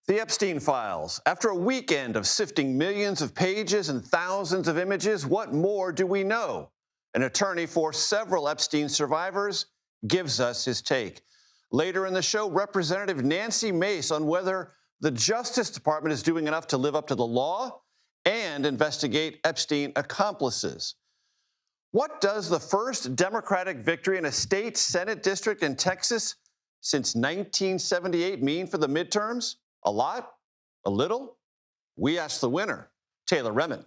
The Epstein files. After a weekend of sifting millions of pages and thousands of images, what more do we know? An attorney for several Epstein survivors gives us his take. Later in the show, Representative Nancy Mace on whether the Justice Department is doing enough to live up to the law and investigate Epstein accomplices. What does the first Democratic victory in a state Senate district in Texas since 1978 mean for the midterms? A lot? A little? We asked the winner, Taylor Remmett.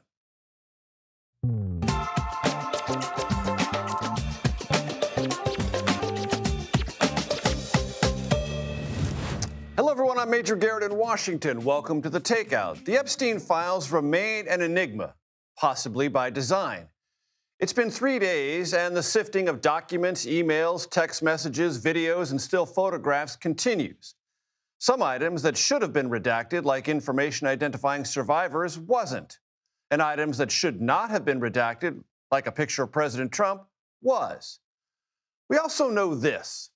Hello, everyone. I'm Major Garrett in Washington. Welcome to the Takeout. The Epstein files remain an enigma, possibly by design. It's been 3 days, and the sifting of documents, emails, text messages, videos, and still photographs continues. Some items that should have been redacted, like information identifying survivors, wasn't. And items that should not have been redacted, like a picture of President Trump, was. We also know this.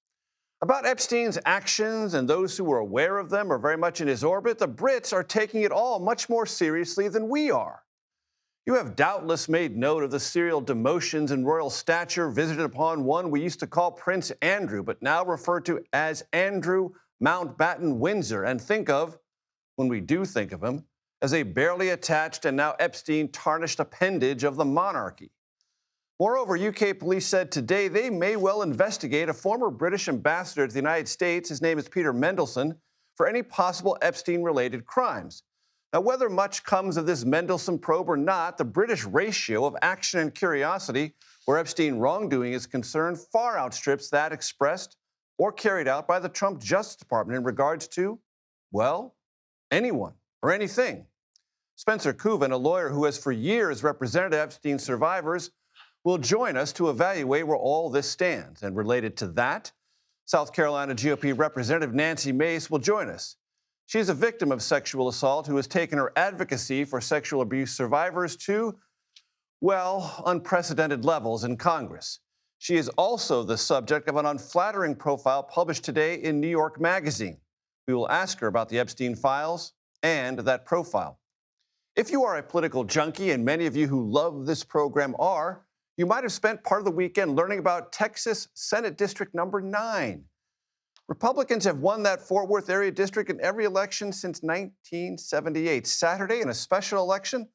About Epstein's actions and those who were aware of them or very much in his orbit, the Brits are taking it all much more seriously than we are. You have doubtless made note of the serial demotions in royal stature visited upon one we used to call Prince Andrew, but now refer to as Andrew Mountbatten Windsor, and think of, when we do think of him, as a barely attached and now Epstein-tarnished appendage of the monarchy. Moreover, UK police said today they may well investigate a former British ambassador to the United States, his name is Peter Mendelsohn, for any possible Epstein-related crimes. Now, whether much comes of this Mendelsohn probe or not, the British ratio of action and curiosity where Epstein wrongdoing is concerned far outstrips that expressed or carried out by the Trump Justice Department in regards to, well, anyone or anything. Spencer Kuvan, a lawyer who has for years represented Epstein survivors, will join us to evaluate where all this stands. And related to that, South Carolina GOP Representative Nancy Mace will join us. She's a victim of sexual assault who has taken her advocacy for sexual abuse survivors to, well, unprecedented levels in Congress. She is also the subject of an unflattering profile published today in New York Magazine. We will ask her about the Epstein files and that profile. If you are a political junkie, and many of you who love this program are, you might have spent part of the weekend learning about Texas Senate District number 9. Republicans have won that Fort Worth area district in every election since 1978. Saturday, in a special election,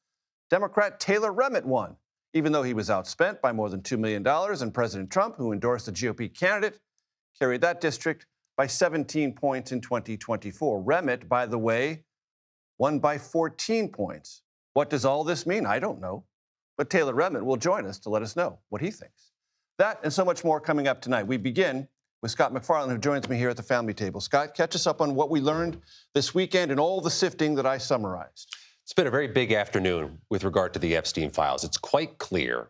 Democrat Taylor Remmett won, even though he was outspent by more than $2 million, and President Trump, who endorsed the GOP candidate, carried that district by 17 points in 2024. Remmett, by the way, won by 14 points. What does all this mean? I don't know. But Taylor Remmett will join us to let us know what he thinks. That and so much more coming up tonight. We begin with Scott MacFarlane, who joins me here at the family table. Scott, catch us up on what we learned this weekend and all the sifting that I summarized. It's been a very big afternoon with regard to the Epstein files. It's quite clear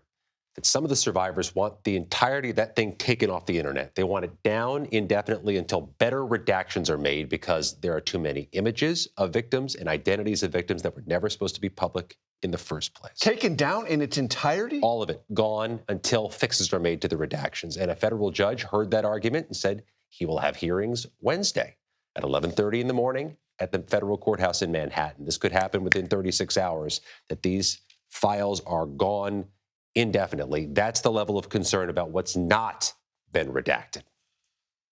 that some of the survivors want the entirety of that thing taken off the internet. They want it down indefinitely until better redactions are made because there are too many images of victims and identities of victims that were never supposed to be public in the first place. Taken down in its entirety? All of it gone until fixes are made to the redactions. And a federal judge heard that argument and said he will have hearings Wednesday at 11:30 in the morning at the federal courthouse in Manhattan. This could happen within 36 hours, that these files are gone indefinitely. That's the level of concern about what's not been redacted.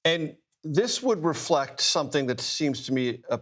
And this would reflect something that seems to me a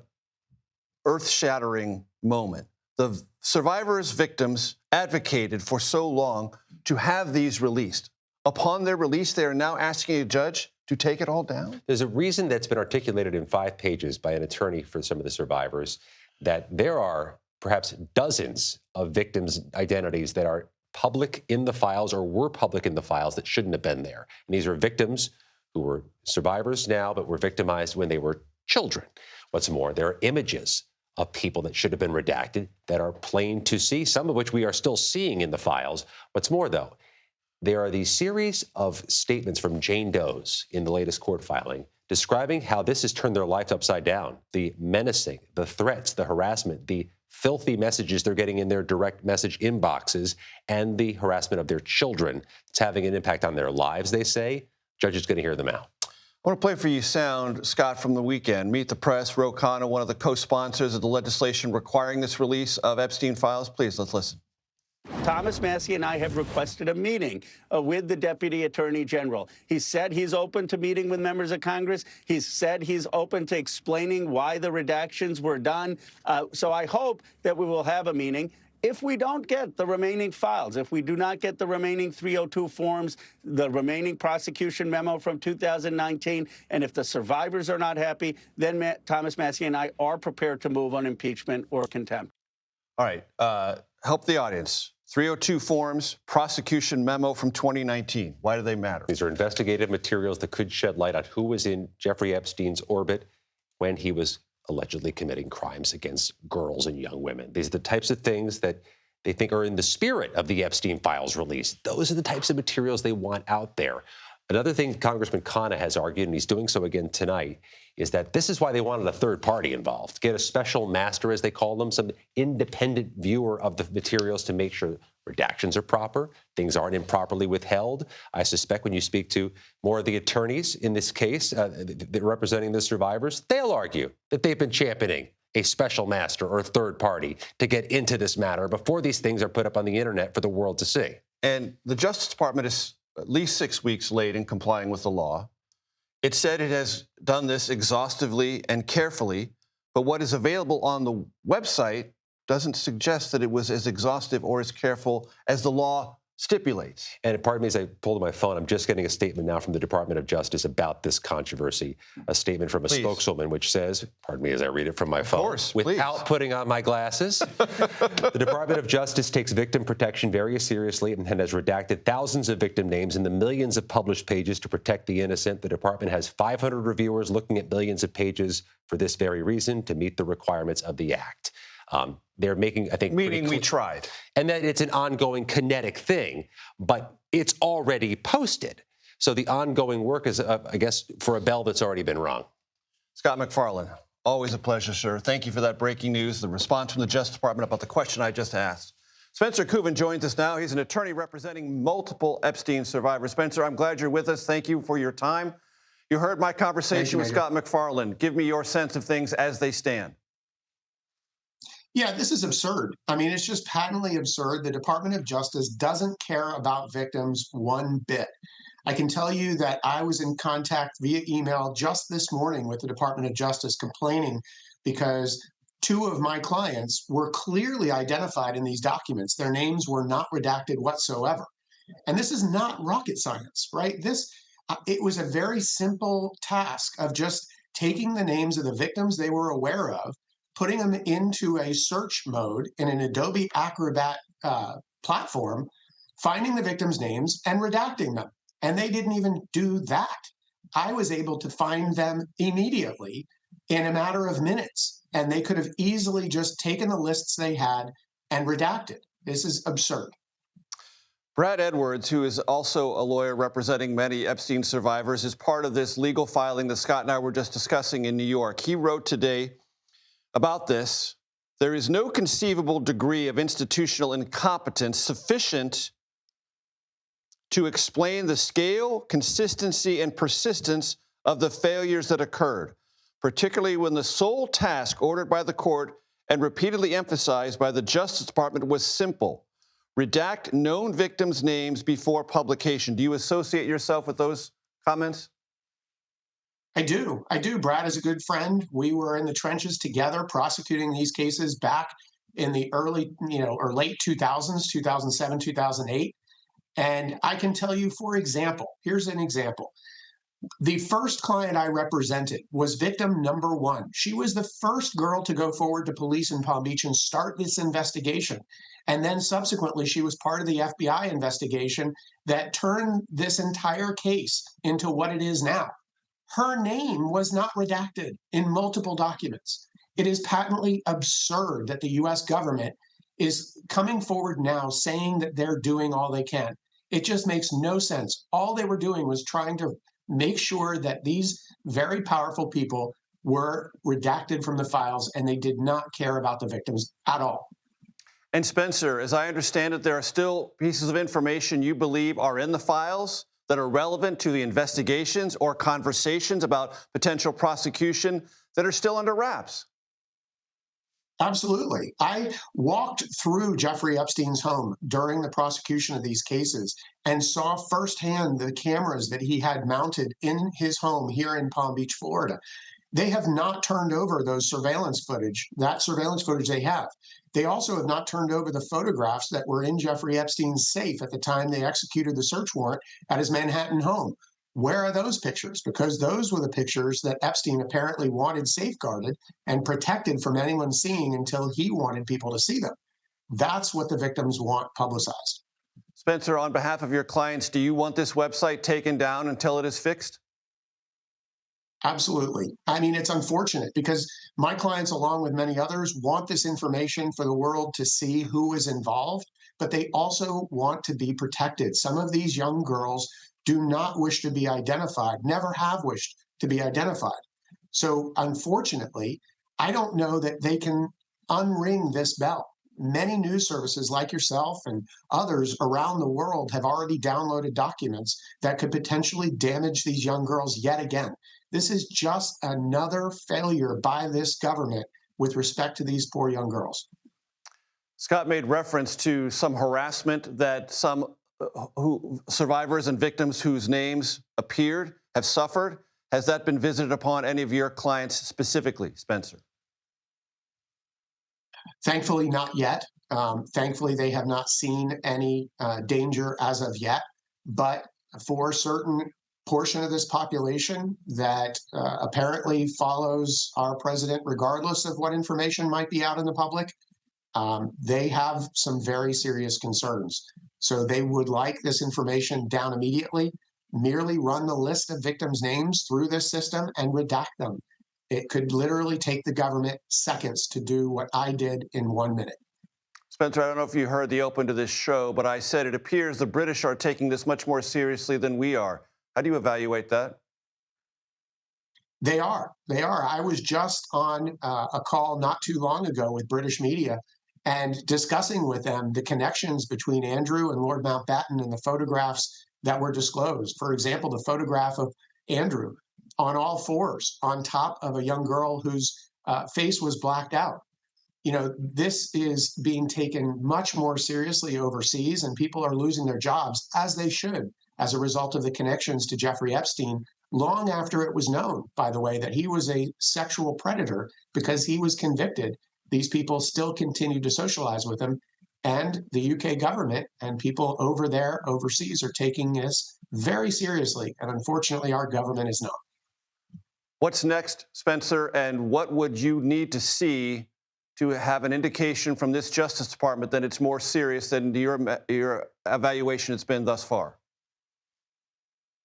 earth-shattering moment. The survivors, victims advocated for so long to have these released. Upon their release, they are now asking a judge to take it all down? There's a reason that's been articulated in 5 pages by an attorney for some of the survivors, that there are perhaps dozens of victims' identities that are public in the files or were public in the files that shouldn't have been there. And these are victims who were survivors now, but were victimized when they were children. What's more, there are images of people that should have been redacted that are plain to see, some of which we are still seeing in the files. What's more, though, there are these series of statements from Jane Does in the latest court filing describing how this has turned their lives upside down. The menacing, the threats, the harassment, the filthy messages they're getting in their direct message inboxes, and the harassment of their children. It's having an impact on their lives, they say. Judge is going to hear them out. I want to play for you sound, Scott, from the weekend. Meet the Press, Ro Khanna, one of the co-sponsors of the legislation requiring this release of Epstein files. Please, let's listen. Thomas Massie and I have requested a meeting with the Deputy Attorney General. He said he's open to meeting with members of Congress. He's said he's open to explaining why the redactions were done. So I hope that we will have a meeting. If we don't get the remaining files, if we do not get the remaining 302 forms, the remaining prosecution memo from 2019, and if the survivors are not happy, then Thomas Massie and I are prepared to move on impeachment or contempt. All right. Help the audience. 302 forms, prosecution memo from 2019. Why do they matter? These are investigative materials that could shed light on who was in Jeffrey Epstein's orbit when he was allegedly committing crimes against girls and young women. These are the types of things that they think are in the spirit of the Epstein files release. Those are the types of materials they want out there. Another thing Congressman Khanna has argued, and he's doing so again tonight, is that this is why they wanted a third party involved. Get a special master, as they call them, some independent viewer of the materials to make sure redactions are proper, things aren't improperly withheld. I suspect when you speak to more of the attorneys in this case, representing the survivors, they'll argue that they've been championing a special master or a third party to get into this matter before these things are put up on the internet for the world to see. And the Justice Department is at least 6 weeks late in complying with the law. It said it has done this exhaustively and carefully, but what is available on the website doesn't suggest that it was as exhaustive or as careful as the law stipulates. And pardon me as I pulled my phone, I'm just getting a statement now from the Department of Justice about this controversy, a statement from a spokeswoman which says, pardon me as I read it from my phone, course, without putting on my glasses, the Department of Justice takes victim protection very seriously and has redacted thousands of victim names in the millions of published pages to protect the innocent. The department has 500 reviewers looking at millions of pages for this very reason, to meet the requirements of the Act. They're making, I think, meaning we tried. And that it's an ongoing kinetic thing, but it's already posted. So the ongoing work is, I guess, for a bell that's already been rung. Scott MacFarlane, always a pleasure, sir. Thank you for that breaking news, the response from the Justice Department about the question I just asked. Spencer Kuven joins us now. He's an attorney representing multiple Epstein survivors. Spencer, I'm glad you're with us. Thank you for your time. You heard my conversation with Scott MacFarlane. Give me your sense of things as they stand. Yeah, this is absurd. I mean, it's just patently absurd. The Department of Justice doesn't care about victims one bit. I can tell you that I was in contact via email just this morning with the Department of Justice complaining because two of my clients were clearly identified in these documents. Their names were not redacted whatsoever. And this is not rocket science, right? It was a very simple task of just taking the names of the victims they were aware of, putting them into a search mode in an Adobe Acrobat platform, finding the victims' names and redacting them. And they didn't even do that. I was able to find them immediately in a matter of minutes, and they could have easily just taken the lists they had and redacted. This is absurd. Brad Edwards, who is also a lawyer representing many Epstein survivors, is part of this legal filing that Scott and I were just discussing in New York. He wrote today about this: there is no conceivable degree of institutional incompetence sufficient to explain the scale, consistency, and persistence of the failures that occurred, particularly when the sole task ordered by the court and repeatedly emphasized by the Justice Department was simple: redact known victims' names before publication. Do you associate yourself with those comments? I do. Brad is a good friend. We were in the trenches together prosecuting these cases back in the early, or late 2000s, 2007, 2008. And I can tell you, for example, here's an example. The first client I represented was victim number one. She was the first girl to go forward to police in Palm Beach and start this investigation. And then subsequently, she was part of the FBI investigation that turned this entire case into what it is now. Her name was not redacted in multiple documents. It is patently absurd that the US government is coming forward now saying that they're doing all they can. It just makes no sense. All they were doing was trying to make sure that these very powerful people were redacted from the files, and they did not care about the victims at all. And Spencer, as I understand it, there are still pieces of information you believe are in the files that are relevant to the investigations or conversations about potential prosecution that are still under wraps? Absolutely. I walked through Jeffrey Epstein's home during the prosecution of these cases and saw firsthand the cameras that he had mounted in his home here in Palm Beach, Florida. They have not turned over those surveillance footage, that surveillance footage they have. They also have not turned over the photographs that were in Jeffrey Epstein's safe at the time they executed the search warrant at his Manhattan home. Where are those pictures? Because those were the pictures that Epstein apparently wanted safeguarded and protected from anyone seeing until he wanted people to see them. That's what the victims want publicized. Spencer, on behalf of your clients, do you want this website taken down until it is fixed? Absolutely. I mean, it's unfortunate because my clients, along with many others, want this information for the world to see who is involved, but they also want to be protected. Some of these young girls do not wish to be identified, never have wished to be identified. So unfortunately, I don't know that they can unring this bell. Many news services like yourself and others around the world have already downloaded documents that could potentially damage these young girls yet again. This is just another failure by this government with respect to these poor young girls. Scott made reference to some harassment that some survivors and victims whose names appeared have suffered. Has that been visited upon any of your clients specifically, Spencer? Thankfully, not yet. Thankfully, they have not seen any danger as of yet. But for a certain portion of this population that apparently follows our president, regardless of what information might be out in the public, they have some very serious concerns. So they would like this information down immediately, merely run the list of victims' names through this system and redact them. It could literally take the government seconds to do what I did in 1 minute. Spencer, I don't know if you heard the open to this show, but I said it appears the British are taking this much more seriously than we are. How do you evaluate that? They are. They are. I was just on a call not too long ago with British media and discussing with them the connections between Andrew and Lord Mountbatten and the photographs that were disclosed. For example, the photograph of Andrew on all fours on top of a young girl whose face was blacked out. You know, this is being taken much more seriously overseas, and people are losing their jobs, as they should, as a result of the connections to Jeffrey Epstein, long after it was known, by the way, that he was a sexual predator because he was convicted. These people still continue to socialize with him. And the UK government and people over there overseas are taking this very seriously. And unfortunately, our government is not. What's next, Spencer, and what would you need to see to have an indication from this Justice Department that it's more serious than your evaluation has been thus far?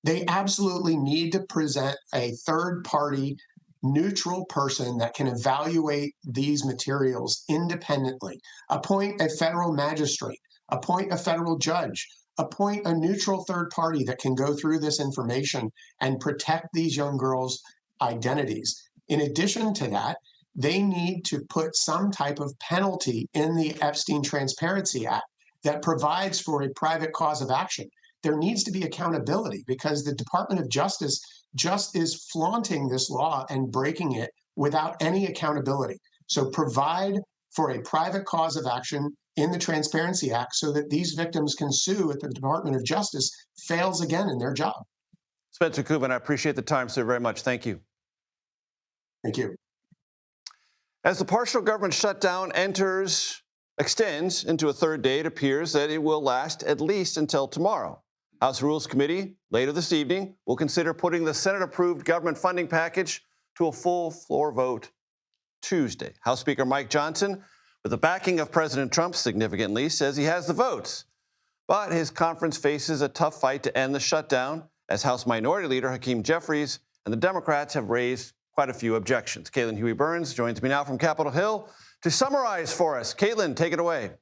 They absolutely need to present a third-party, neutral person that can evaluate these materials independently, appoint a federal magistrate, appoint a federal judge, appoint a neutral third party that can go through this information and protect these young girls' identities. In addition to that, they need to put some type of penalty in the Epstein Transparency Act that provides for a private cause of action. There needs to be accountability because the Department of Justice just is flaunting this law and breaking it without any accountability. So provide for a private cause of action in the Transparency Act so that these victims can sue if the Department of Justice fails again in their job. Spencer Kubin, I appreciate the time, sir, very much. Thank you. Thank you. As the partial government shutdown extends into a third day, it appears that it will last at least until tomorrow. House Rules Committee later this evening will consider putting the Senate-approved government funding package to a full floor vote Tuesday. House Speaker Mike Johnson, with the backing of President Trump significantly, says he has the votes. But his conference faces a tough fight to end the shutdown, as House Minority Leader Hakeem Jeffries and the Democrats have raised quite a few objections. Caitlin Huey-Burns joins me now from Capitol Hill to summarize for us. Caitlin, take it away.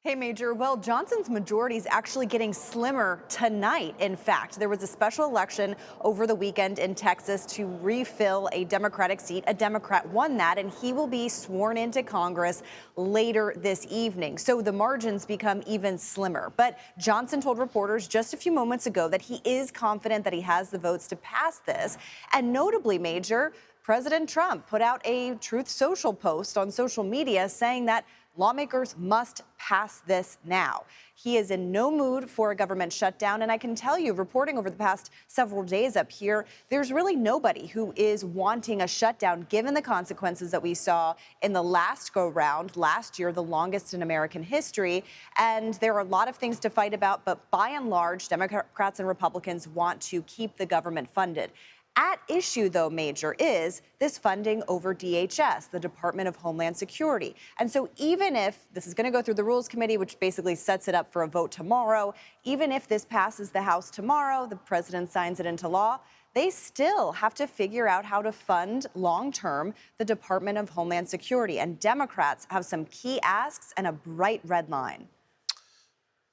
Hey, Major. Well, Johnson's majority is actually getting slimmer tonight. In fact, there was a special election over the weekend in Texas to refill a Democratic seat. A Democrat won that, and he will be sworn into Congress later this evening. So the margins become even slimmer. But Johnson told reporters just a few moments ago that he is confident that he has the votes to pass this. And notably, Major, President Trump put out a Truth Social post on social media saying that lawmakers must pass this now. He is in no mood for a government shutdown, and I can tell you, reporting over the past several days up here, there's really nobody who is wanting a shutdown given the consequences that we saw in the last go-round, last year, the longest in American history. And there are a lot of things to fight about, but by and large, Democrats and Republicans want to keep the government funded. At issue, though, Major, is this funding over DHS, the Department of Homeland Security. And so even if this is going to go through the Rules Committee, which basically sets it up for a vote tomorrow, even if this passes the House tomorrow, the president signs it into law, they still have to figure out how to fund long-term the Department of Homeland Security. And Democrats have some key asks and a bright red line.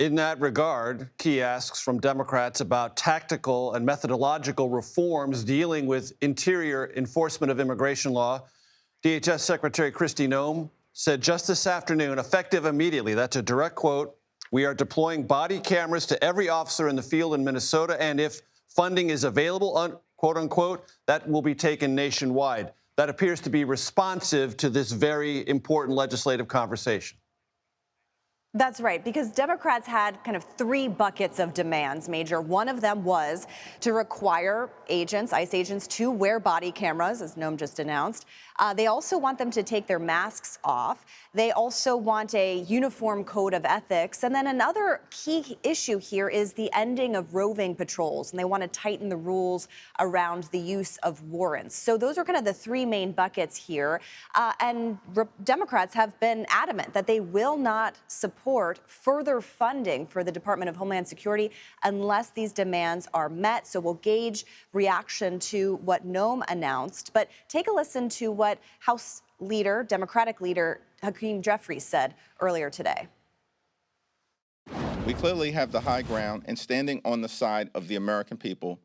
In that regard, key asks from Democrats about tactical and methodological reforms dealing with interior enforcement of immigration law. DHS Secretary Kristi Noem said just this afternoon, effective immediately, that's a direct quote, "We are deploying body cameras to every officer in the field in Minnesota, and if funding is available, quote unquote, that will be taken nationwide." That appears to be responsive to this very important legislative conversation. That's right, because Democrats had kind of three buckets of demands, Major. One of them was to require agents, ICE agents, to wear body cameras, as Noem just announced. They also want them to take their masks off. They also want a uniform code of ethics. And then another key issue here is the ending of roving patrols, and they want to tighten the rules around the use of warrants. So those are kind of the three main buckets here. And Democrats have been adamant that they will not support further funding for the Department of Homeland Security unless these demands are met. So we'll gauge reaction to what Noem announced. But take a listen to what House leader, Democratic leader Hakeem Jeffries said earlier today. We clearly have the high ground and standing on the side of the American people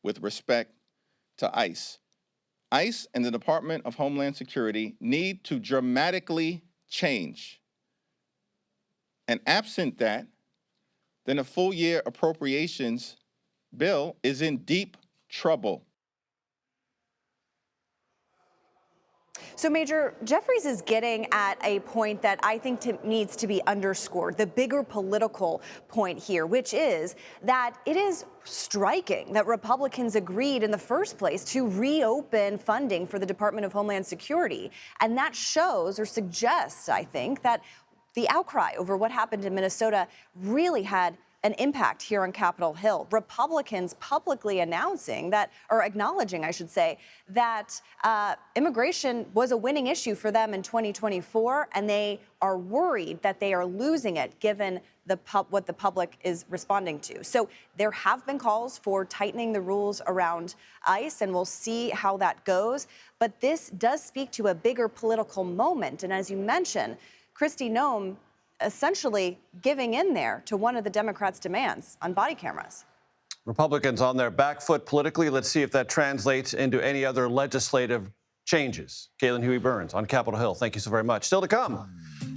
with respect to ICE. ICE and the Department of Homeland Security need to dramatically change. And absent that, then a full year appropriations bill is in deep trouble. So, Major, Jeffries is getting at a point that I think needs to be underscored, the bigger political point here, which is that it is striking that Republicans agreed in the first place to reopen funding for the Department of Homeland Security. And that shows or suggests, I think, that the outcry over what happened in Minnesota really had an impact here on Capitol Hill. Republicans publicly announcing that, or acknowledging, I should say, that immigration was a winning issue for them in 2024, and they are worried that they are losing it given what the public is responding to. So there have been calls for tightening the rules around ICE, and we'll see how that goes. But this does speak to a bigger political moment. And as you mentioned, Kristi Noem essentially giving in there to one of the Democrats' demands on body cameras. Republicans on their back foot politically. Let's see if that translates into any other legislative changes. Caitlin Huey-Burns on Capitol Hill. Thank you so very much. Still to come,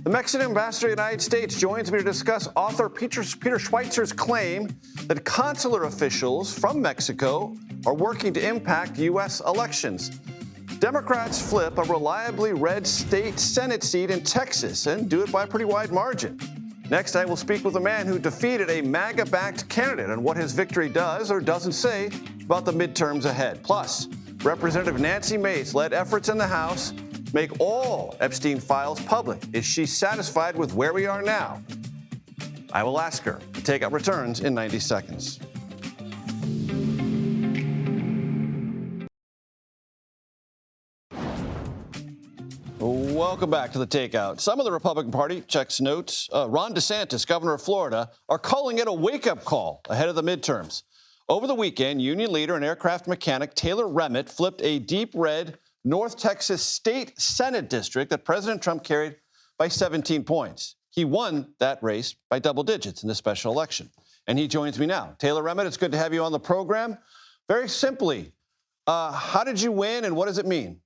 the Mexican ambassador to the United States joins me to discuss author Peter Schweizer's claim that consular officials from Mexico are working to impact U.S. elections. Democrats flip a reliably red state Senate seat in Texas and do it by a pretty wide margin. Next, I will speak with a man who defeated a MAGA-backed candidate on what his victory does or doesn't say about the midterms ahead. Plus, Representative Nancy Mace led efforts in the House to make all Epstein files public. Is she satisfied with where we are now? I will ask her. Takeout returns in 90 seconds. Welcome back to the Takeout. Some of the Republican Party checks notes. Ron DeSantis, governor of Florida, are calling it a wake-up call ahead of the midterms. Over the weekend, union leader and aircraft mechanic Taylor Remmett flipped a deep red North Texas state Senate district that President Trump carried by 17 points. He won that race by double digits in the special election. And he joins me now. Taylor Remmett, it's good to have you on the program. Very simply, how did you win and what does it mean?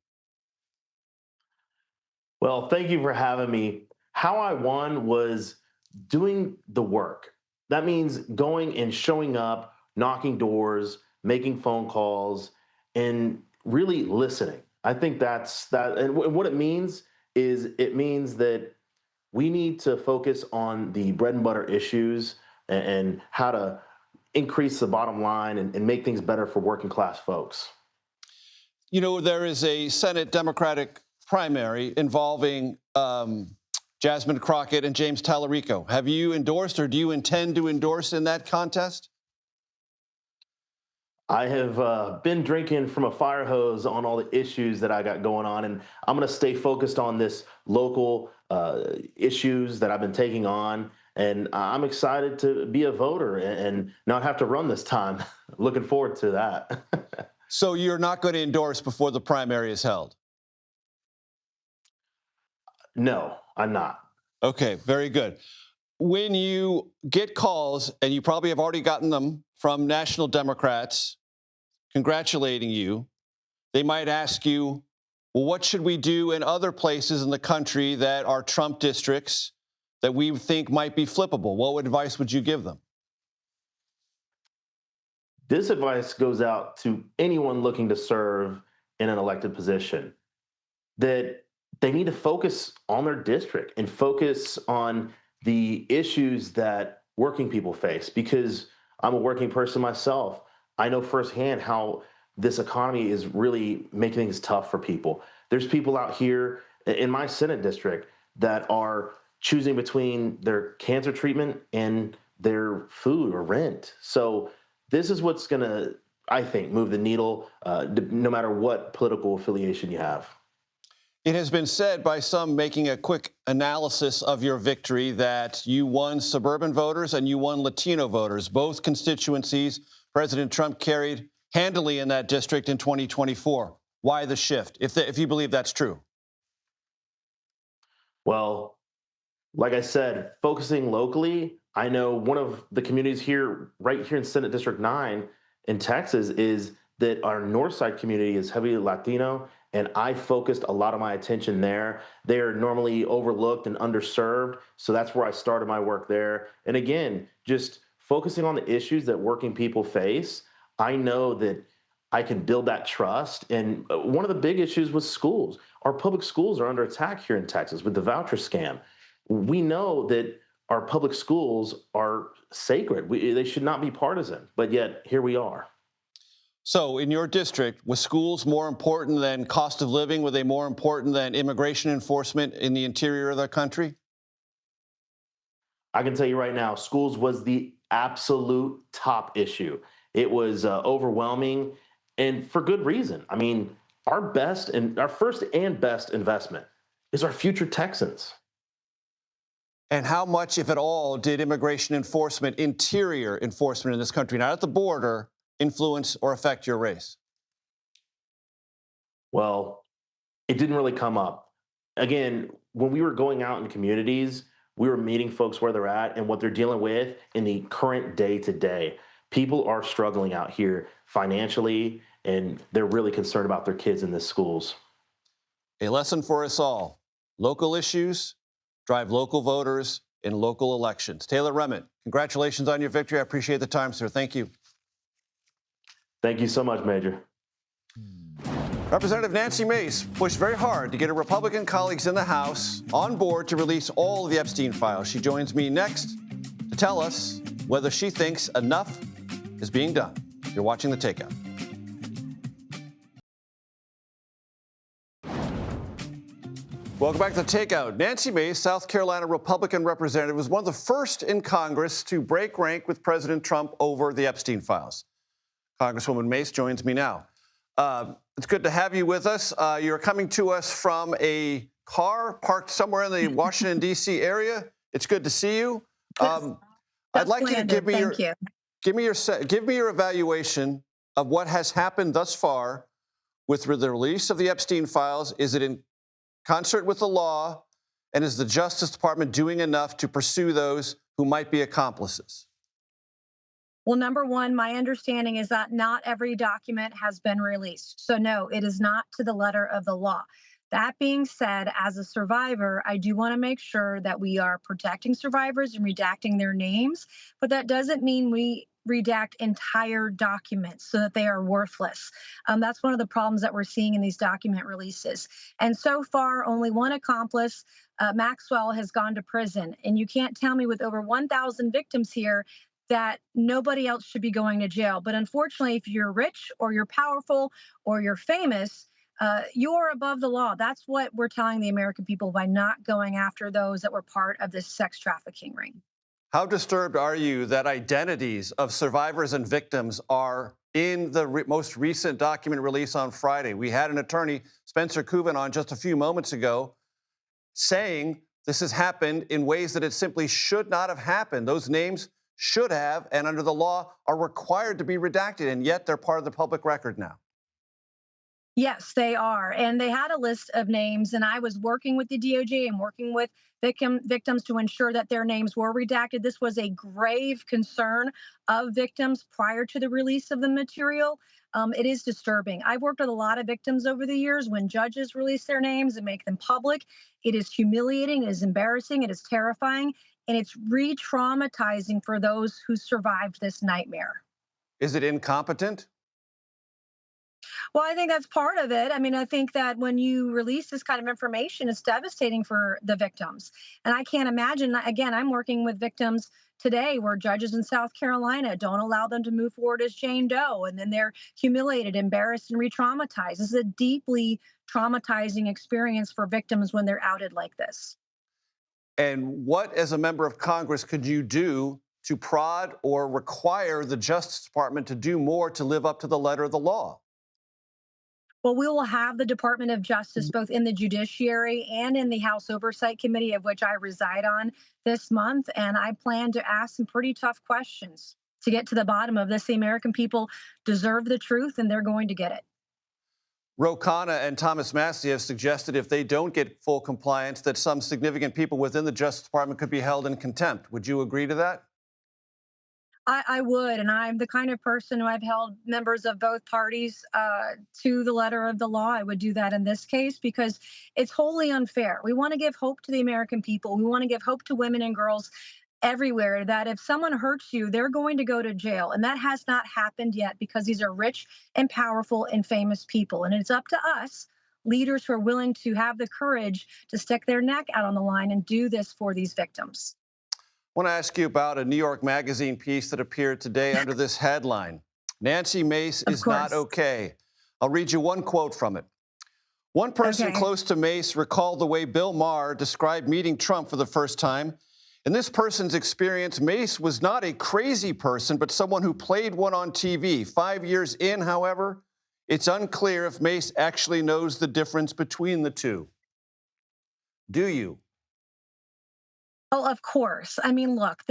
Well, thank you for having me. How I won was doing the work. That means going and showing up, knocking doors, making phone calls, and really listening. I think that's that. And what it means is it means that we need to focus on the bread and butter issues and how to increase the bottom line and make things better for working class folks. You know, there is a Senate Democratic primary involving Jasmine Crockett and James Tallarico. Have you endorsed or do you intend to endorse in that contest? I have been drinking from a fire hose on all the issues that I got going on, and I'm going to stay focused on this local issues that I've been taking on. And I'm excited to be a voter and not have to run this time. Looking forward to that. So you're not going to endorse before the primary is held? No, I'm not. Okay, very good. When you get calls, and you probably have already gotten them from national Democrats congratulating you, they might ask you, well, what should we do in other places in the country that are Trump districts that we think might be flippable? What advice would you give them? This advice goes out to anyone looking to serve in an elected position, that they need to focus on their district and focus on the issues that working people face. Because I'm a working person myself, I know firsthand how this economy is really making things tough for people. There's people out here in my Senate district that are choosing between their cancer treatment and their food or rent. So this is what's going to, I think, move the needle, no matter what political affiliation you have. It has been said by some making a quick analysis of your victory that you won suburban voters and you won Latino voters, both constituencies President Trump carried handily in that district in 2024. Why the shift, if you believe that's true? Well, like I said, focusing locally, I know one of the communities here, right here in Senate District 9 in Texas, is that our north side community is heavily Latino, and I focused a lot of my attention there. They're normally overlooked and underserved, so that's where I started my work there. And again, just focusing on the issues that working people face, I know that I can build that trust. And one of the big issues was schools. Our public schools are under attack here in Texas with the voucher scam. We know that our public schools are sacred. They should not be partisan, but yet here we are. So in your district, was schools more important than cost of living? Were they more important than immigration enforcement in the interior of the country? I can tell you right now, schools was the absolute top issue. It was overwhelming, and for good reason. I mean, our first and best investment is our future Texans. And how much, if at all, did immigration enforcement, interior enforcement in this country, not at the border, influence or affect your race? Well, it didn't really come up. Again, when we were going out in communities, we were meeting folks where they're at and what they're dealing with in the current day-to-day. People are struggling out here financially, and they're really concerned about their kids in the schools. A lesson for us all. Local issues drive local voters in local elections. Taylor Remmett, congratulations on your victory. I appreciate the time, sir. Thank you. Thank you so much, Major. Representative Nancy Mace pushed very hard to get her Republican colleagues in the House on board to release all of the Epstein files. She joins me next to tell us whether she thinks enough is being done. You're watching The Takeout. Welcome back to The Takeout. Nancy Mace, South Carolina Republican representative, was one of the first in Congress to break rank with President Trump over the Epstein files. Congresswoman Mace joins me now. It's good to have you with us. You're coming to us from a car parked somewhere in the Washington, D.C. area. It's good to see you. I'd like you to give me your evaluation of what has happened thus far with the release of the Epstein files. Is it in concert with the law? And is the Justice Department doing enough to pursue those who might be accomplices? Well, number one, my understanding is that not every document has been released. So, no, it is not to the letter of the law. That being said, as a survivor, I do want to make sure that we are protecting survivors and redacting their names, but that doesn't mean we redact entire documents so that they are worthless. That's one of the problems that we're seeing in these document releases. And so far, only one accomplice, Maxwell, has gone to prison. And you can't tell me with over 1,000 victims here that nobody else should be going to jail. But unfortunately, if you're rich or you're powerful or you're famous, you're above the law. That's what we're telling the American people by not going after those that were part of this sex trafficking ring. How disturbed are you that identities of survivors and victims are in the most recent document release on Friday? We had an attorney, Spencer Kuvan, on just a few moments ago saying this has happened in ways that it simply should not have happened. Those names should have, and under the law, are required to be redacted, and yet they're part of the public record now. Yes, they are. And they had a list of names, and I was working with the DOJ and working with victims to ensure that their names were redacted. This was a grave concern of victims prior to the release of the material. It is disturbing. I've worked with a lot of victims over the years. When judges release their names and make them public, it is humiliating, it is embarrassing, it is terrifying, and it's re-traumatizing for those who survived this nightmare. Is it incompetent? Well, I think that's part of it. I mean, I think that when you release this kind of information, it's devastating for the victims. And I can't imagine, again, I'm working with victims today where judges in South Carolina don't allow them to move forward as Jane Doe, and then they're humiliated, embarrassed, and re traumatized. This is a deeply traumatizing experience for victims when they're outed like this. And what, as a member of Congress, could you do to prod or require the Justice Department to do more to live up to the letter of the law? Well, we will have the Department of Justice both in the Judiciary and in the House Oversight Committee, of which I reside on, this month. And I plan to ask some pretty tough questions to get to the bottom of this. The American people deserve the truth, and they're going to get it. Ro Khanna and Thomas Massie have suggested if they don't get full compliance, that some significant people within the Justice Department could be held in contempt. Would you agree to that? I would, and I'm the kind of person who I've held members of both parties to the letter of the law. I would do that in this case because it's wholly unfair. We want to give hope to the American people. We want to give hope to women and girls everywhere that if someone hurts you, they're going to go to jail. And that has not happened yet because these are rich and powerful and famous people. And it's up to us, leaders who are willing to have the courage to stick their neck out on the line and do this for these victims. I want to ask you about a New York Magazine piece that appeared today under this headline: Nancy Mace is not okay. I'll read you one quote from it. One person close to Mace recalled the way Bill Maher described meeting Trump for the first time. In this person's experience, Mace was not a crazy person, but someone who played one on TV. 5 years in, however, it's unclear if Mace actually knows the difference between the two. Do you? Oh, of course. I mean, look,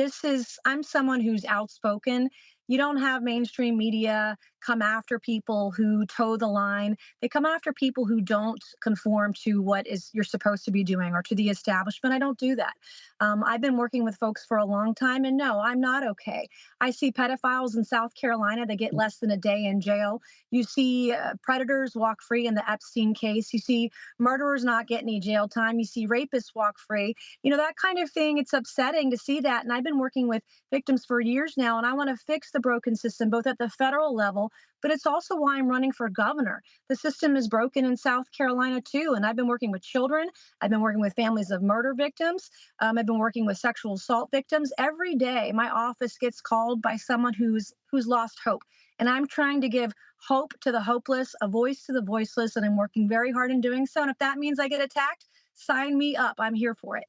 I'm someone who's outspoken. You don't have mainstream media come after people who toe the line. They come after people who don't conform to what is you're supposed to be doing or to the establishment. I don't do that. I've been working with folks for a long time, and no, I'm not okay. I see pedophiles in South Carolina that get less than a day in jail. You see predators walk free in the Epstein case. You see murderers not get any jail time. You see rapists walk free. You know, that kind of thing. It's upsetting to see that. And I've been working with victims for years now, and I want to fix the broken system, both at the federal level, but it's also why I'm running for governor. The system is broken in South Carolina, too. And I've been working with children. I've been working with families of murder victims. I've been working with sexual assault victims. Every day, my office gets called by someone who's lost hope. And I'm trying to give hope to the hopeless, a voice to the voiceless, and I'm working very hard in doing so. And if that means I get attacked, sign me up. I'm here for it.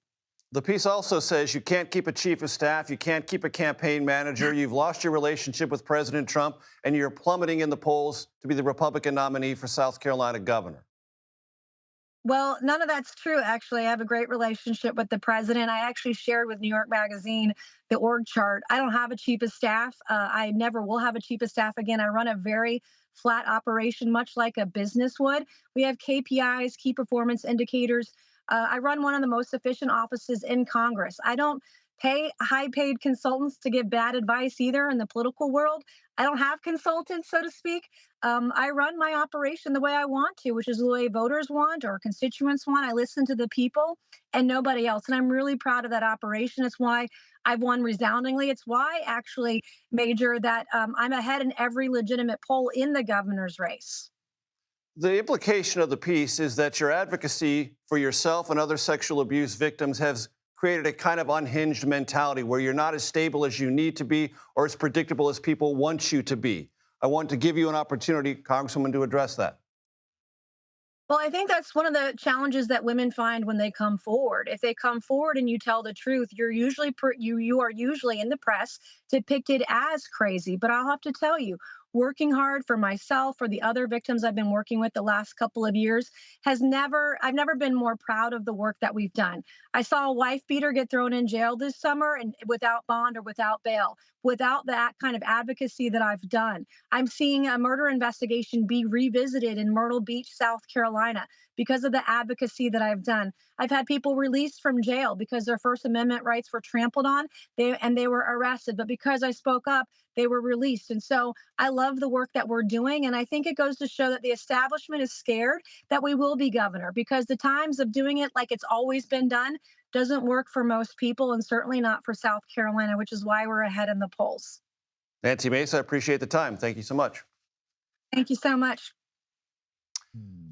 The piece also says you can't keep a chief of staff, you can't keep a campaign manager, you've lost your relationship with President Trump, and you're plummeting in the polls to be the Republican nominee for South Carolina governor. Well, none of that's true, actually. I have a great relationship with the president. I actually shared with New York Magazine the org chart. I don't have a chief of staff. I never will have a chief of staff again. I run a very flat operation, much like a business would. We have KPIs, key performance indicators. I run one of the most efficient offices in Congress. I don't pay high paid consultants to give bad advice either in the political world. I don't have consultants, so to speak. I run my operation the way I want to, which is the way voters want or constituents want. I listen to the people and nobody else. And I'm really proud of that operation. It's why I've won resoundingly. It's why, actually, Major, that I'm ahead in every legitimate poll in the governor's race. The implication of the piece is that your advocacy for yourself and other sexual abuse victims has created a kind of unhinged mentality where you're not as stable as you need to be or as predictable as people want you to be. I want to give you an opportunity, Congresswoman, to address that. Well, I think that's one of the challenges that women find when they come forward. If they come forward and you tell the truth, you're usually you are usually in the press depicted as crazy. But I'll have to tell you, working hard for myself or the other victims I've been working with the last couple of years I've never been more proud of the work that we've done. I saw a wife beater get thrown in jail this summer and without bond or without bail. Without that kind of advocacy that I've done, I'm seeing a murder investigation be revisited in Myrtle Beach, South Carolina, because of the advocacy that I've done. I've had people released from jail because their First Amendment rights were trampled on, they were arrested. But because I spoke up, they were released. And so I love the work that we're doing. And I think it goes to show that the establishment is scared that we will be governor, because the times of doing it like it's always been done doesn't work for most people, and certainly not for South Carolina, which is why we're ahead in the polls. Nancy Mace, I appreciate the time. Thank you so much. Thank you so much.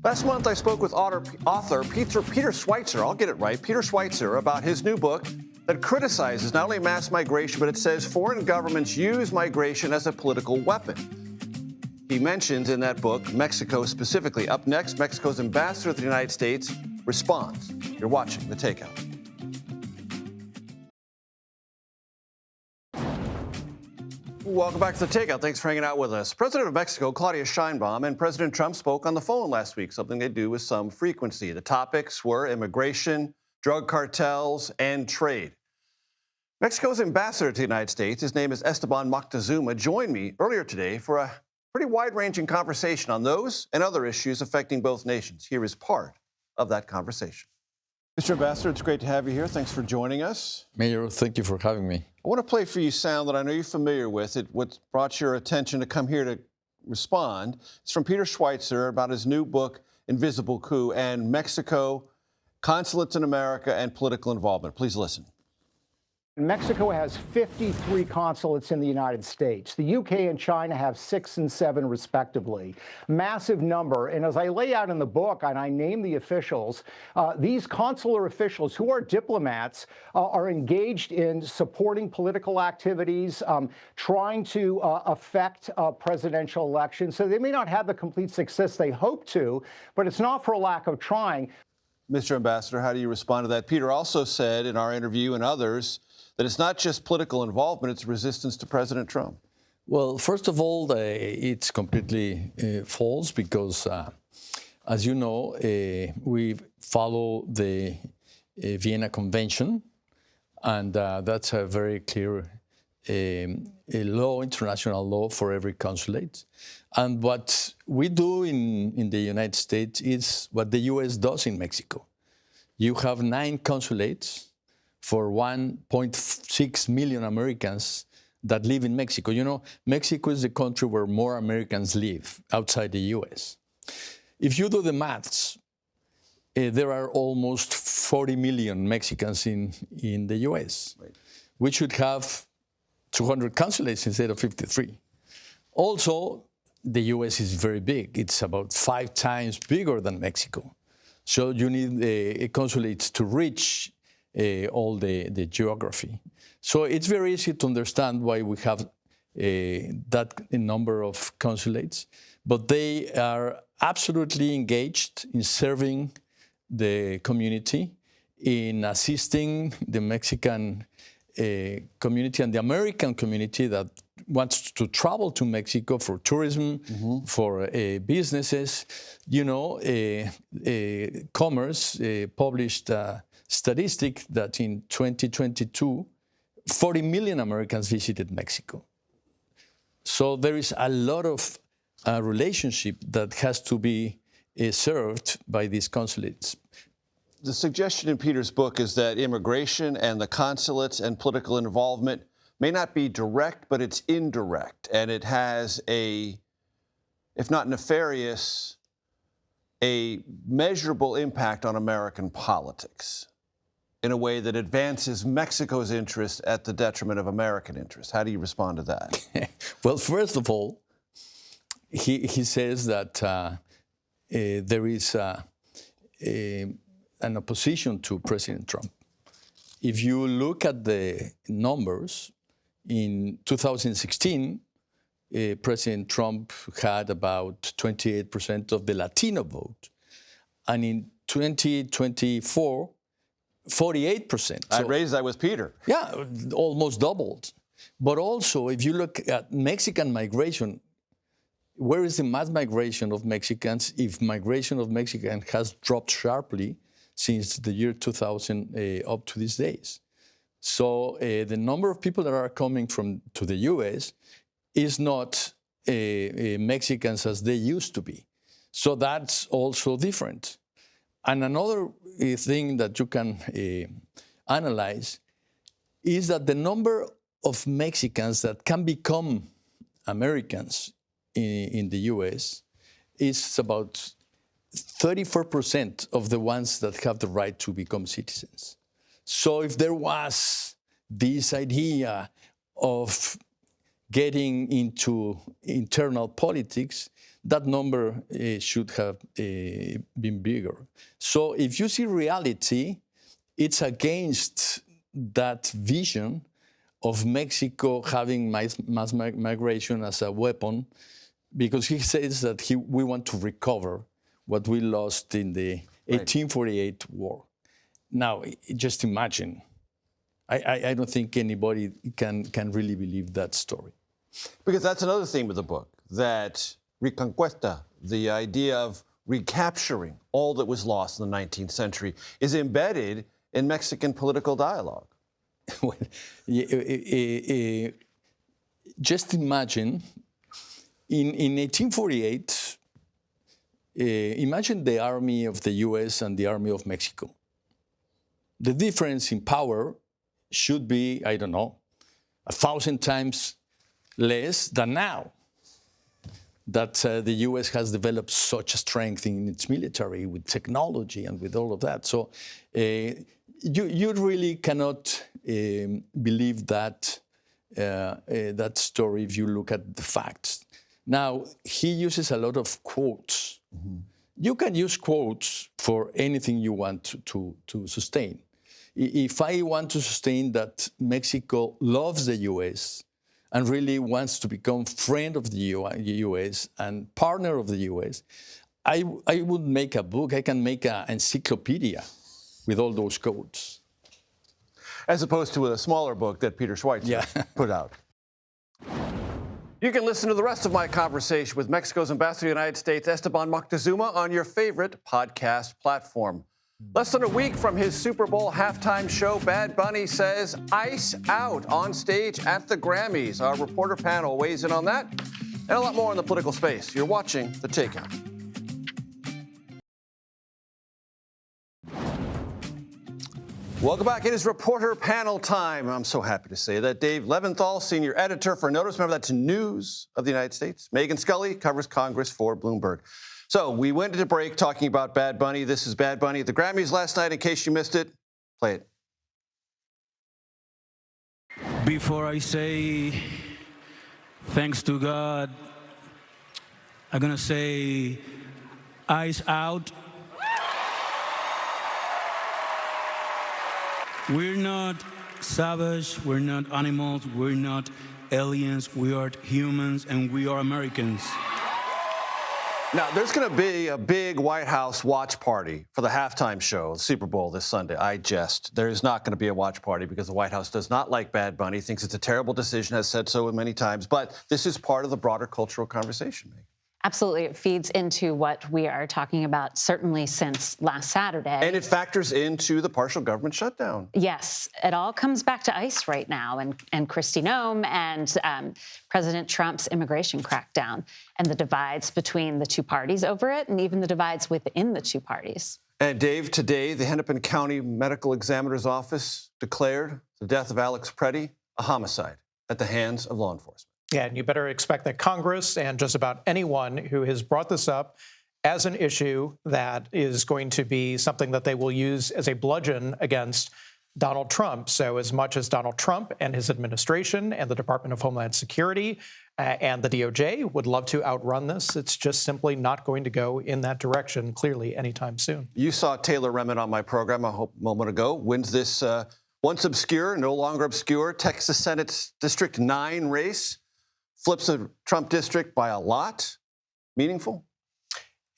Last month, I spoke with author Peter Schweitzer, I'll get it right, Peter Schweitzer, about his new book that criticizes not only mass migration, but it says foreign governments use migration as a political weapon. He mentions in that book Mexico specifically. Up next, Mexico's ambassador to the United States responds. You're watching The Takeout. Welcome back to The Takeout. Thanks for hanging out with us. President of Mexico, Claudia Sheinbaum, and President Trump spoke on the phone last week, something they do with some frequency. The topics were immigration, drug cartels, and trade. Mexico's ambassador to the United States, his name is Esteban Moctezuma, joined me earlier today for a pretty wide-ranging conversation on those and other issues affecting both nations. Here is part of that conversation. Mr. Ambassador, it's great to have you here. Thanks for joining us. Mayor, thank you for having me. I want to play for you sound that I know you're familiar with. What brought your attention to come here to respond. It's from Peter Schweitzer about his new book, Invisible Coup, and Mexico, Consulates in America, and Political Involvement. Please listen. Mexico has 53 consulates in the United States. The UK and China have 6 and 7, respectively. Massive number. And as I lay out in the book, and I name the officials, these consular officials who are diplomats are engaged in supporting political activities, trying to affect presidential elections. So they may not have the complete success they hope to, but it's not for a lack of trying. Mr. Ambassador, how do you respond to that? Peter also said in our interview and others that it's not just political involvement, it's resistance to President Trump. Well, first of all, it's completely false because, as you know, we follow the Vienna Convention, and that's a very clear a law, international law for every consulate. And what we do in the United States is what the U.S. does in Mexico. You have 9 consulates for 1.6 million Americans that live in Mexico. You know, Mexico is the country where more Americans live outside the U.S. If you do the maths, there are almost 40 million Mexicans in the U.S. Right. We should have 200 consulates instead of 53. Also, the U.S. is very big. It's about 5 times bigger than Mexico. So you need consulates to reach all the geography. So it's very easy to understand why we have that number of consulates, but they are absolutely engaged in serving the community, in assisting the Mexican community and the American community that wants to travel to Mexico for tourism, for businesses. You know, Commerce published a statistic that in 2022, 40 million Americans visited Mexico. So there is a lot of relationship that has to be served by these consulates. the suggestion in Peter's book is that immigration and the consulates and political involvement may not be direct, but it's indirect, and it has a, if not nefarious, a measurable impact on American politics in a way that advances Mexico's interest at the detriment of American interests. How do you respond to that? Well, first of all, he says that there is an opposition to President Trump. If you look at the numbers, in 2016, President Trump had about 28% of the Latino vote. And in 2024, 48%. I raised that with Peter. Yeah, almost doubled. But also, if you look at Mexican migration, where is the mass migration of Mexicans if migration of Mexicans has dropped sharply since the year 2000 up to these days? So the number of people that are coming to the U.S. is not Mexicans as they used to be. So that's also different. And another thing that you can analyze is that the number of Mexicans that can become Americans in the U.S. is about 34% of the ones that have the right to become citizens. So if there was this idea of getting into internal politics, that number should have been bigger. So if you see reality, it's against that vision of Mexico having mass migration as a weapon, because he says that we want to recover what we lost in the 1848 war. Now, just imagine. I don't think anybody can really believe that story. Because that's another theme of the book, that reconquista, the idea of recapturing all that was lost in the 19th century, is embedded in Mexican political dialogue. Well, just imagine, in 1848, imagine the army of the US and the army of Mexico. The difference in power should be, I don't know, 1,000 times less than now that the US has developed such a strength in its military with technology and with all of that. So you really cannot believe that story if you look at the facts. Now, he uses a lot of quotes. Mm-hmm. You can use quotes for anything you want to sustain. If I want to sustain that Mexico loves the U.S. and really wants to become friend of the U.S. and partner of the U.S., I would make a book. I can make an encyclopedia with all those quotes. As opposed to a smaller book that Peter Schweitzer put out. You can listen to the rest of my conversation with Mexico's ambassador to the United States, Esteban Moctezuma, on your favorite podcast platform. Less than a week from his Super Bowl halftime show, Bad Bunny says ice out on stage at the Grammys. Our reporter panel weighs in on that and a lot more in the political space. You're watching The Takeout. Welcome back. It is reporter panel time. I'm so happy to say that Dave Leventhal, senior editor for Notice. Remember, that's News of the United States. Megan Scully covers Congress for Bloomberg. So we went into break talking about Bad Bunny. This is Bad Bunny at the Grammys last night. In case you missed it, play it. Before I say thanks to God, I'm going to say eyes out. We're not savage, we're not animals, we're not aliens, we are humans, and we are Americans. Now, there's going to be a big White House watch party for the halftime show, the Super Bowl this Sunday. I jest. There is not going to be a watch party because the White House does not like Bad Bunny, thinks it's a terrible decision, has said so many times. But this is part of the broader cultural conversation, Meg. Absolutely. It feeds into what we are talking about, certainly since last Saturday. And it factors into the partial government shutdown. Yes. It all comes back to ICE right now and Kristi Noem and President Trump's immigration crackdown and the divides between the two parties over it and even the divides within the two parties. And Dave, today, the Hennepin County Medical Examiner's Office declared the death of Alex Preddy a homicide at the hands of law enforcement. Yeah, and you better expect that Congress and just about anyone who has brought this up as an issue that is going to be something that they will use as a bludgeon against Donald Trump. So as much as Donald Trump and his administration and the Department of Homeland Security and the DOJ would love to outrun this, it's just simply not going to go in that direction, clearly, anytime soon. You saw Taylor Remmett on my program a moment ago, wins this once obscure, no longer obscure, Texas Senate District 9 race, flips a Trump district by a lot. Meaningful?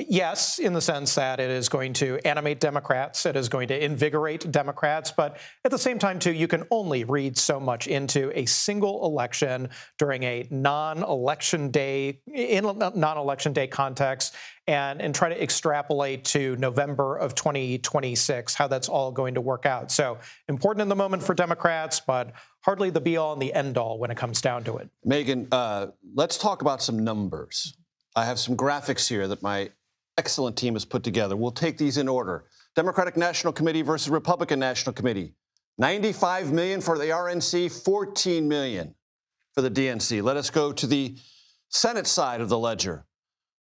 Yes, in the sense that it is going to animate Democrats, it is going to invigorate Democrats, but at the same time, too, you can only read so much into a single election during a non-election day, in a non-election day context, and try to extrapolate to November of 2026, how that's all going to work out. So important in the moment for Democrats, but hardly the be-all and the end-all when it comes down to it. Megan, let's talk about some numbers. I have some graphics here that my excellent team has put together. We'll take these in order. Democratic National Committee versus Republican National Committee. 95 million for the RNC, 14 million for the DNC. Let us go to the Senate side of the ledger.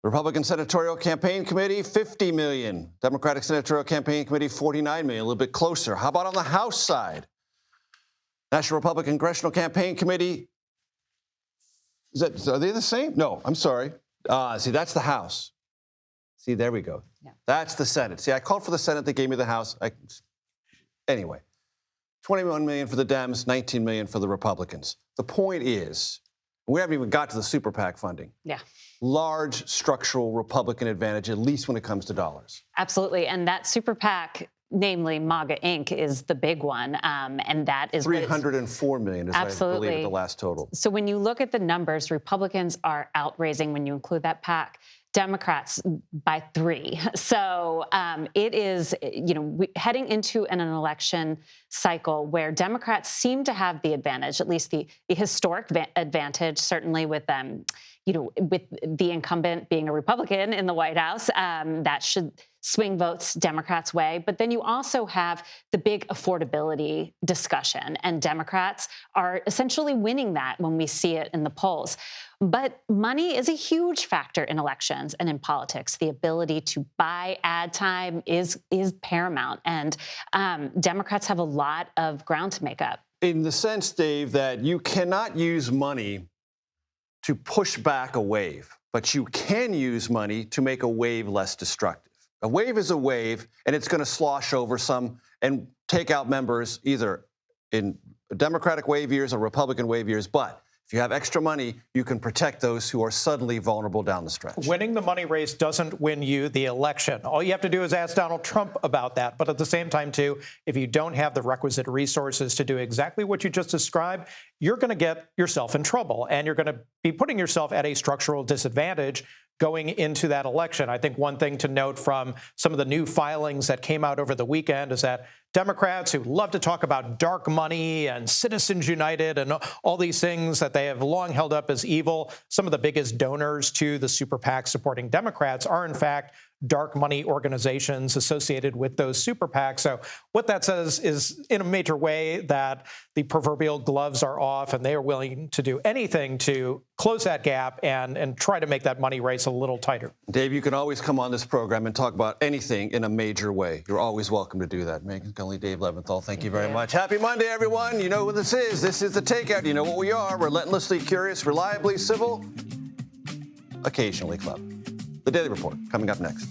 Republican Senatorial Campaign Committee, 50 million. Democratic Senatorial Campaign Committee, 49 million, a little bit closer. How about on the House side? National Republican Congressional Campaign Committee, are they the same? No, I'm sorry. See, that's the House. See, there we go. Yeah. That's the Senate. See, I called for the Senate. They gave me the House. Anyway, 21 million for the Dems, 19 million for the Republicans. The point is, we haven't even got to the super PAC funding. Yeah. Large structural Republican advantage, at least when it comes to dollars. Absolutely. And that super PAC, namely MAGA Inc., is the big one. And that is 304 million, as absolutely. I believe, at the last total. So when you look at the numbers, Republicans are outraising when you include that PAC. Democrats by 3. So it is, heading into an election cycle where Democrats seem to have the advantage, at least the historic advantage, certainly with with the incumbent being a Republican in the White House, that should swing votes Democrats' way. But then you also have the big affordability discussion, and Democrats are essentially winning that when we see it in the polls. But money is a huge factor in elections and in politics. The ability to buy ad time is paramount, and Democrats have a lot of ground to make up. In the sense, Dave, that you cannot use money to push back a wave, but you can use money to make a wave less destructive. A wave is a wave, and it's going to slosh over some and take out members either in Democratic wave years or Republican wave years. But if you have extra money, you can protect those who are suddenly vulnerable down the stretch. Winning the money race doesn't win you the election. All you have to do is ask Donald Trump about that. But at the same time, too, if you don't have the requisite resources to do exactly what you just described, you're going to get yourself in trouble, and you're going to be putting yourself at a structural disadvantage going into that election. I think one thing to note from some of the new filings that came out over the weekend is that Democrats who love to talk about dark money and Citizens United and all these things that they have long held up as evil, some of the biggest donors to the super PAC supporting Democrats are, in fact, dark money organizations associated with those super PACs. So what that says is, in a major way, that the proverbial gloves are off and they are willing to do anything to close that gap and try to make that money race a little tighter. Dave, you can always come on this program and talk about anything in a major way. You're always welcome to do that. Megan Scully, Dave Leventhal, thank you very much. Happy Monday, everyone. You know what this is. This is The Takeout. You know what we are. Relentlessly curious, reliably civil, occasionally clever. The Daily Report, coming up next.